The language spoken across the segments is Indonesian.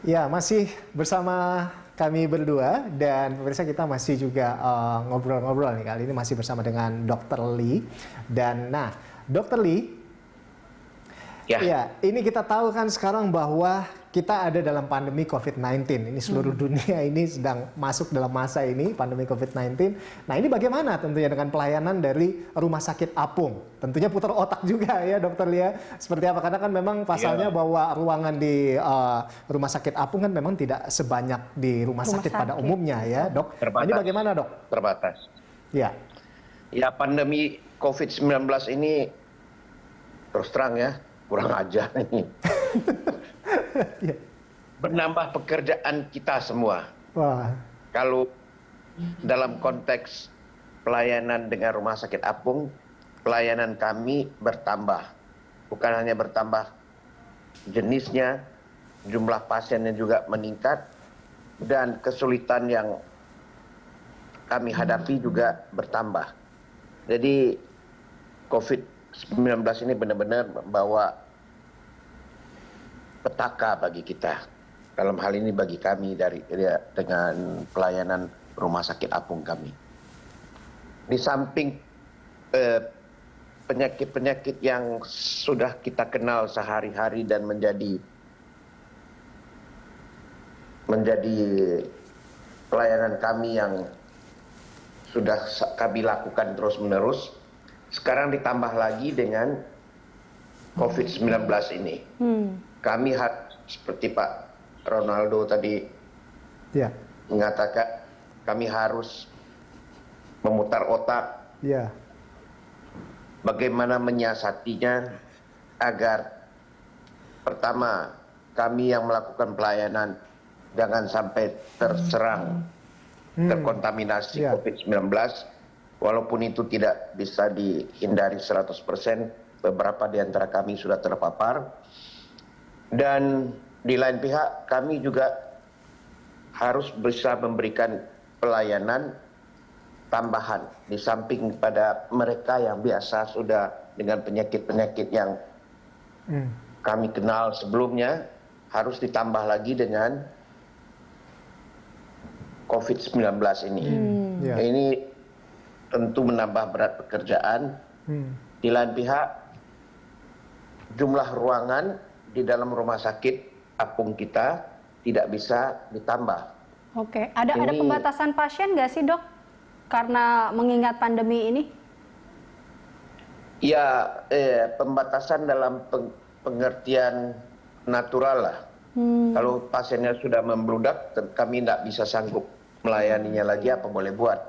Ya, masih bersama kami berdua dan pemirsa kita masih juga ngobrol-ngobrol nih. Kali ini masih bersama dengan Dr. Lee. Dan nah, Dr. Lee, ya, ini kita tahu kan sekarang bahwa kita ada dalam pandemi COVID-19. Ini seluruh dunia ini sedang masuk dalam masa ini, pandemi COVID-19. Nah, ini bagaimana tentunya dengan pelayanan dari Rumah Sakit Apung? Tentunya putar otak juga ya, Dokter Lia. Seperti apa? Karena kan memang pasalnya bahwa ruangan di Rumah Sakit Apung kan memang tidak sebanyak di rumah sakit pada umumnya ya, Dok. Nah, ini bagaimana, Dok? Terbatas. Ya. Ya, pandemi COVID-19 ini terus terang ya, kurang ajar ini. Menambah pekerjaan kita semua. Wah. Kalau dalam konteks pelayanan dengan Rumah Sakit Apung, pelayanan kami bertambah. Bukan hanya bertambah jenisnya, jumlah pasiennya juga meningkat, dan kesulitan yang kami hadapi juga bertambah. Jadi COVID-19 ini benar-benar membawa petaka bagi kita. Dalam hal ini bagi kami dengan pelayanan Rumah Sakit Apung kami. Di samping penyakit-penyakit yang sudah kita kenal sehari-hari dan menjadi pelayanan kami yang sudah kami lakukan terus-menerus, sekarang ditambah lagi dengan COVID-19 ini. Kami seperti Pak Ronaldo tadi mengatakan, kami harus memutar otak bagaimana menyiasatinya agar pertama kami yang melakukan pelayanan jangan sampai terkontaminasi COVID-19, walaupun itu tidak bisa dihindari 100%, beberapa di antara kami sudah terpapar. Dan di lain pihak kami juga harus bisa memberikan pelayanan tambahan di samping pada mereka yang biasa sudah dengan penyakit-penyakit yang kami kenal sebelumnya, harus ditambah lagi dengan COVID-19 ini. Ini tentu menambah berat pekerjaan. Di lain pihak, jumlah ruangan di dalam rumah sakit apung kita tidak bisa ditambah. Oke, ada pembatasan pasien nggak sih, Dok? Karena mengingat pandemi ini? Ya, pembatasan dalam pengertian natural lah. Kalau pasiennya sudah membludak, kami tidak bisa sanggup melayaninya lagi, apa boleh buat.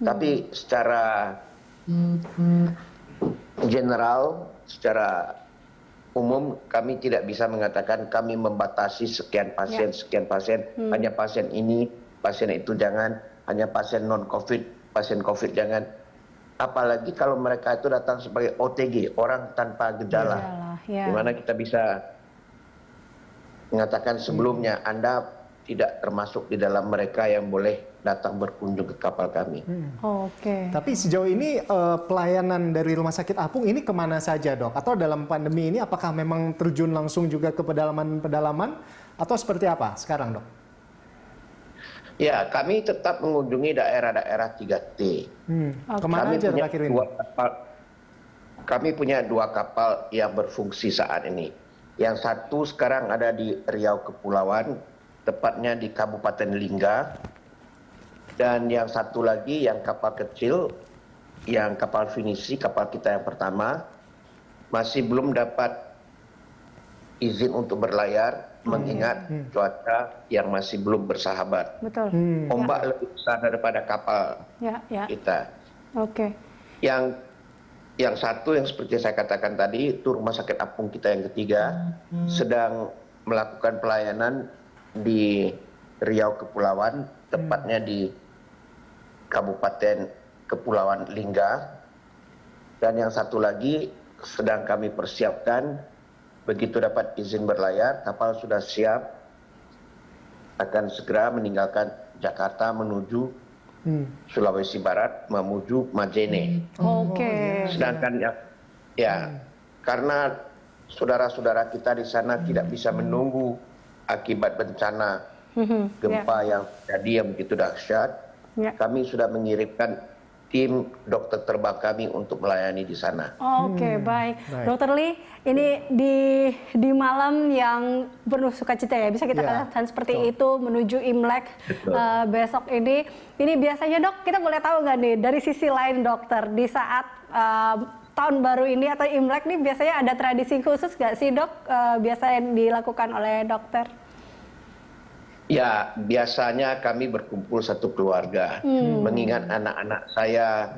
Tapi secara general, secara umum, kami tidak bisa mengatakan kami membatasi sekian pasien, hanya pasien ini, pasien itu jangan, hanya pasien non-COVID, pasien COVID jangan. Apalagi kalau mereka itu datang sebagai OTG, orang tanpa gejala. Di mana kita bisa mengatakan sebelumnya, Anda tidak termasuk di dalam mereka yang boleh datang berkunjung ke kapal kami. Tapi sejauh ini pelayanan dari Rumah Sakit Apung ini kemana saja, Dok? Atau dalam pandemi ini apakah memang terjun langsung juga ke pedalaman-pedalaman atau seperti apa sekarang, Dok? Ya, kami tetap mengunjungi daerah-daerah 3T. Kemana aja terakhir ini? Kami punya 2 kapal yang berfungsi saat ini. Yang satu sekarang ada di Riau Kepulauan, tepatnya di Kabupaten Lingga. Dan yang satu lagi yang kapal kecil, yang kapal finisi, kapal kita yang pertama, masih belum dapat izin untuk berlayar, mengingat cuaca yang masih belum bersahabat. Betul. Ombak lebih besar daripada kapal kita. Yang satu yang seperti saya katakan tadi, itu Rumah Sakit Apung kita yang ketiga, sedang melakukan pelayanan di Riau Kepulauan, tepatnya di Kabupaten Kepulauan Lingga. Dan yang satu lagi sedang kami persiapkan, begitu dapat izin berlayar, kapal sudah siap, akan segera meninggalkan Jakarta menuju Sulawesi Barat, menuju Majene. Sedangkan karena saudara-saudara kita di sana tidak bisa menunggu akibat bencana Mhm, ya. gempa yang terjadi yang begitu dahsyat, Ya. kami sudah mengirimkan tim dokter terbang kami untuk melayani di sana. Oke, baik. baik. Dokter Lee, ini di malam yang penuh sukacita ya, bisa kita Ya, katakan seperti betul. itu menuju Imlek Betul. besok ini. Ini biasanya dok, kita boleh tahu nggak nih dari sisi lain dokter di saat tahun baru ini atau Imlek nih biasanya ada tradisi khusus nggak sih dok biasanya dilakukan oleh dokter? Ya, biasanya kami berkumpul satu keluarga, mengingat anak-anak saya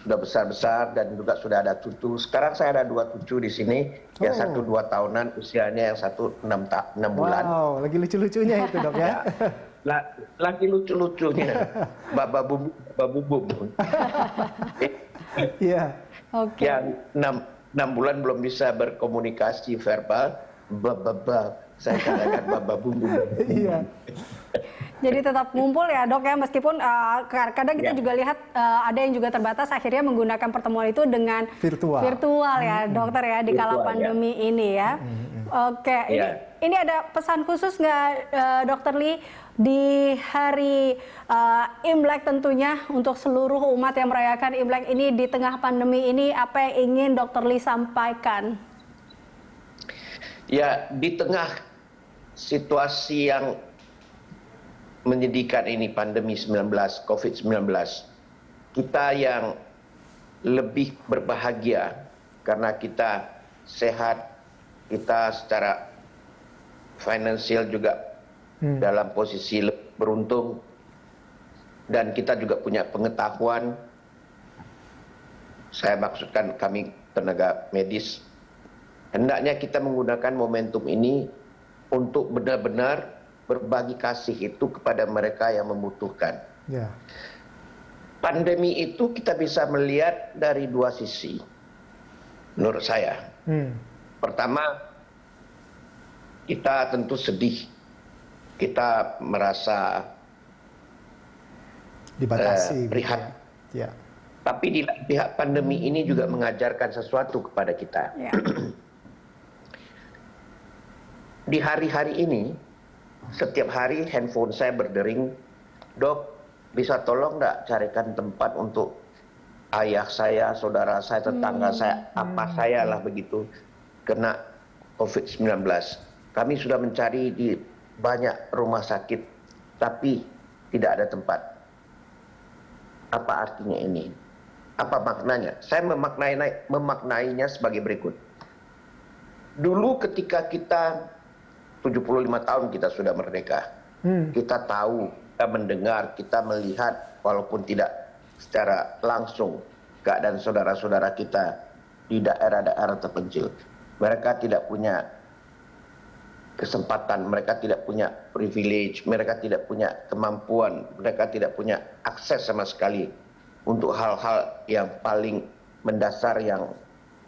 sudah besar-besar dan juga sudah ada cucu. Sekarang saya ada 2 cucu di sini, yang Oh. satu 2 tahunan usianya, yang satu 6 bulan. Wow, lagi lucu-lucunya itu dok ya. Lagi lucu-lucunya, baba bubum. Iya. Oke. Yang 6 bulan belum bisa berkomunikasi verbal, baba. Saya katakan baba bubum. Iya. Jadi tetap ngumpul ya dok ya, meskipun kadang kita Ya. juga lihat ada yang juga terbatas akhirnya menggunakan pertemuan itu dengan Virtual. ya dokter ya di kala Virtual, ya. pandemi ini ya. Oke, Ya. ini ada pesan khusus nggak dokter Lee di hari Imlek tentunya untuk seluruh umat yang merayakan Imlek ini di tengah pandemi ini, apa yang ingin dokter Lee sampaikan? Ya, di tengah situasi yang menyedihkan ini, pandemi 19, COVID-19, kita yang lebih berbahagia karena kita sehat, kita secara finansial juga dalam posisi lebih beruntung, dan kita juga punya pengetahuan. Saya maksudkan kami tenaga medis, hendaknya kita menggunakan momentum ini untuk benar-benar berbagi kasih itu kepada mereka yang membutuhkan. Ya. Pandemi itu kita bisa melihat dari 2 sisi, menurut saya. Pertama, kita tentu sedih, kita merasa Dibatasi. prihatin. Ya. Tapi di lain pihak pandemi ini juga mengajarkan sesuatu kepada kita. Ya. Di hari-hari ini, setiap hari handphone saya berdering, "Dok, bisa tolong nggak carikan tempat untuk ayah saya, saudara saya, tetangga saya, apa saya lah begitu, kena COVID-19. Kami sudah mencari di banyak rumah sakit, tapi tidak ada tempat." Apa artinya ini? Apa maknanya? Saya memaknainya sebagai berikut. Dulu ketika kita 75 tahun kita sudah merdeka, kita tahu, kita mendengar, kita melihat, walaupun tidak secara langsung, keadaan saudara-saudara kita di daerah-daerah terpencil. Mereka tidak punya kesempatan, mereka tidak punya privilege, mereka tidak punya kemampuan, mereka tidak punya akses sama sekali untuk hal-hal yang paling mendasar yang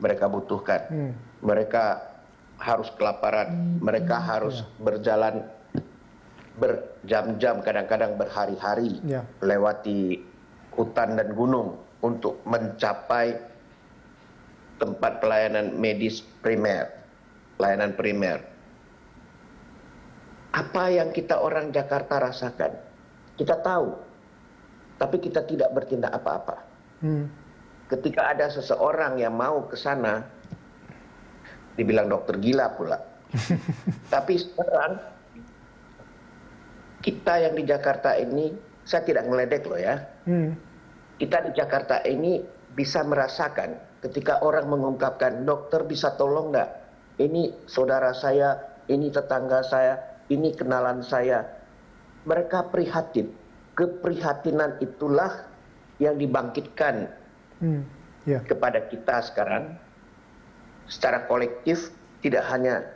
mereka butuhkan. Mereka harus kelaparan, mereka harus berjalan berjam-jam, kadang-kadang berhari-hari, Ya. melewati hutan dan gunung untuk mencapai tempat pelayanan medis primer, pelayanan primer. Apa yang kita orang Jakarta rasakan, kita tahu, tapi kita tidak bertindak apa-apa. Ketika ada seseorang yang mau ke sana, dibilang dokter gila pula. Tapi sekarang kita yang di Jakarta ini, saya tidak ngeledek loh ya. Kita di Jakarta ini bisa merasakan ketika orang mengungkapkan, "Dokter bisa tolong nggak? Ini saudara saya, ini tetangga saya, ini kenalan saya." Mereka prihatin. Keprihatinan itulah yang dibangkitkan Ya. kepada kita sekarang secara kolektif, tidak hanya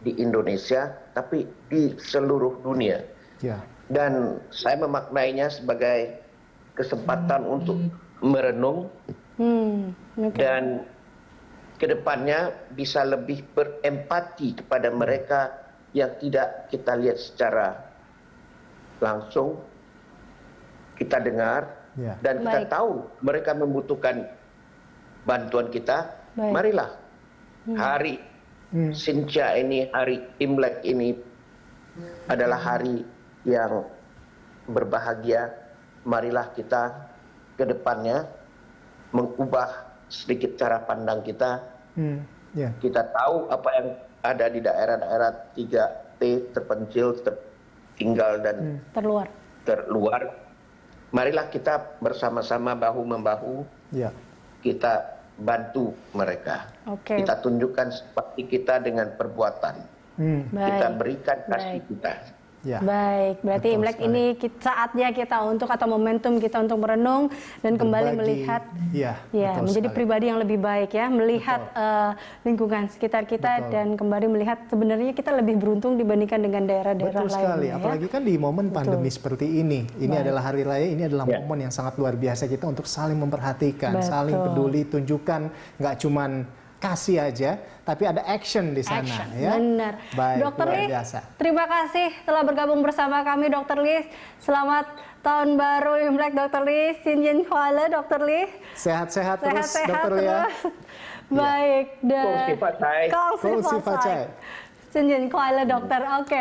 di Indonesia tapi di seluruh dunia. Ya. Dan saya memaknainya sebagai kesempatan untuk merenung dan kedepannya bisa lebih berempati kepada mereka yang tidak kita lihat secara langsung, kita dengar, Ya. dan kita Baik. tahu mereka membutuhkan bantuan kita. Baik. Marilah hari Sinca ini, hari Imlek ini, adalah hari yang berbahagia. Marilah kita ke depannya mengubah sedikit cara pandang kita. Ya. Kita tahu apa yang ada di daerah-daerah 3T, terpencil, tertinggal, dan terluar. Marilah kita bersama-sama bahu-membahu, Ya. kita bantu mereka. Kita tunjukkan seperti kita dengan perbuatan. Kita berikan kasih kita. Ya. Baik, berarti Betul Imlek sekali. ini saatnya kita untuk, atau momentum kita untuk merenung dan kembali Berbagi. melihat Iya, ya, betul menjadi sekali. pribadi yang lebih baik ya, melihat lingkungan sekitar kita Betul. dan kembali melihat sebenarnya kita lebih beruntung dibandingkan dengan daerah-daerah Betul sekali, lainnya. apalagi kan di momen pandemi seperti ini. Ini Baik. adalah hari raya, ini adalah momen yang sangat luar biasa kita untuk saling memperhatikan, saling peduli, tunjukkan nggak cuman kasih aja, tapi ada action di sana. Action, Ya? benar. Baik, Dokter luar Lee, biasa. terima kasih telah bergabung bersama kami, Dokter Lee. Selamat tahun baru Imlek, Dokter Lee. Sinjin Kuala, Dokter Lee. Sehat-sehat terus, Sehat-sehat Dokter Lia. terus. Baik, dan Kongsi Facai. Kongsi Kongsi Facai. Facai. Sinjin Kuala, Dokter. Oke.